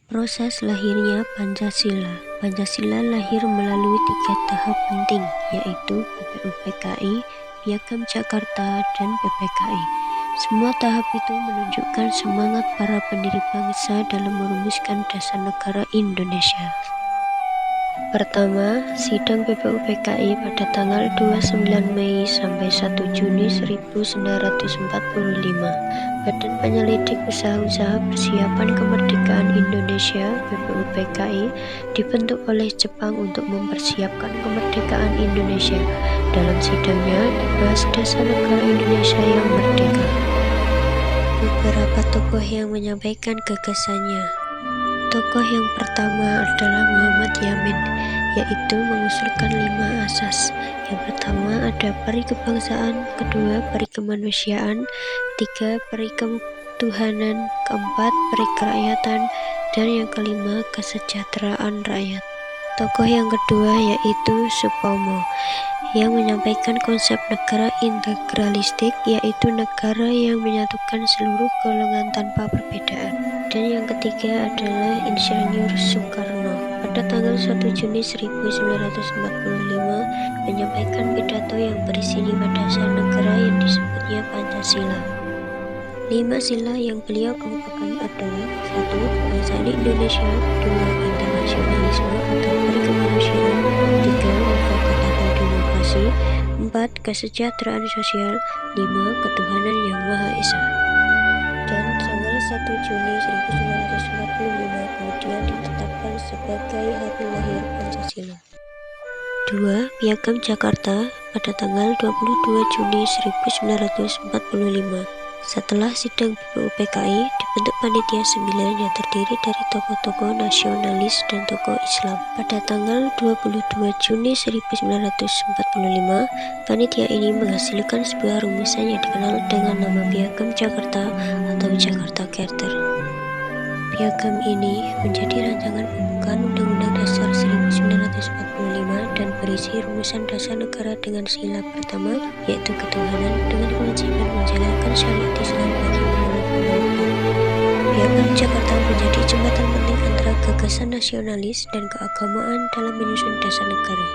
Proses lahirnya Pancasila. Pancasila lahir melalui 3 tahap penting, yaitu PPUPKI, Piagam Jakarta, dan PPKI. Semua tahap itu menunjukkan semangat para pendiri bangsa dalam merumuskan dasar negara Indonesia. Pertama, sidang PPUPKI pada tanggal 29 Mei sampai 1 Juni 1945. Badan Penyelidik Usaha-Usaha Persiapan Kemerdekaan Indonesia (BPUPKI) dibentuk oleh Jepang untuk mempersiapkan kemerdekaan Indonesia. Dalam sidangnya dibahas dasar negara Indonesia yang merdeka. Beberapa tokoh yang menyampaikan gagasannya. Tokoh yang pertama adalah Muhammad Yamin, yaitu mengusulkan 5 asas. Yang pertama ada peri kebangsaan, kedua peri kemanusiaan, ketiga peri ketuhanan, keempat peri kerakyatan, dan yang kelima kesejahteraan rakyat. Tokoh yang kedua yaitu Supomo, yang menyampaikan konsep negara integralistik, yaitu negara yang menyatukan seluruh golongan tanpa perbedaan. Dan yang ketiga adalah Insinyur Soekarno, pada tanggal 1 Juni 1945 menyampaikan pidato yang berisi 5 dasar negara yang disebutnya Pancasila. 5 sila yang beliau kemukakan adalah: 1. Kebangsaan Indonesia, 2. Internasionalisme atau perikemanusiaan, 3. Mufakat demokrasi, 4. Kesejahteraan sosial, 5. Ketuhanan yang Maha Esa. Dan tanggal 1 Juni 1945 kemudian ditetapkan sebagai hari lahir Pancasila. 2. Piagam Jakarta pada tanggal 22 Juni 1945. Setelah sidang BPUPKI, dibentuk panitia 9 yang terdiri dari tokoh-tokoh nasionalis dan tokoh Islam. Pada tanggal 22 Juni 1945, panitia ini menghasilkan sebuah rumusan yang dikenal dengan nama Piagam Jakarta atau Jakarta Charter. Piagam ini menjadi rancangan pembukaan Undang-Undang Dasar 1945 dan berisi rumusan dasar negara dengan sila pertama, yaitu ketuhanan dengan kewajiban menjalankan syariat Islam bagi pemeluk-pemeluknya. Piagam Jakarta menjadi jembatan penting antara gagasan nasionalis dan keagamaan dalam menyusun dasar negara.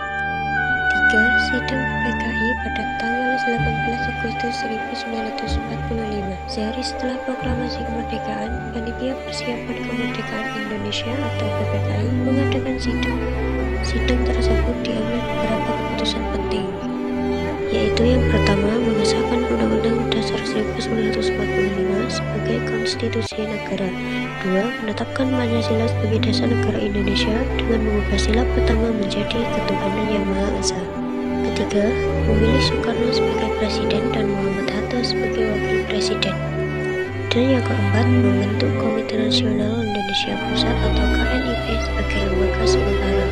3. Sidang PPKI pada tanggal 18 Agustus 1945. Sehari setelah proklamasi kemerdekaan, Panitia Persiapan Kemerdekaan Indonesia atau PPKI mengadakan sidang. Sidang tersebut diambil beberapa keputusan penting, yaitu yang pertama, mengesahkan Undang-Undang Dasar 1945 sebagai konstitusi negara. 2. Menetapkan Pancasila sebagai dasar negara Indonesia dengan mengubah sila pertama menjadi ketuhanan yang Maha Esa. Ketiga, memilih Soekarno sebagai presiden dan Muhammad Hatta sebagai wakil presiden. Dan yang keempat, membentuk Komite Nasional Indonesia Pusat atau KNIP sebagai lembaga sementara.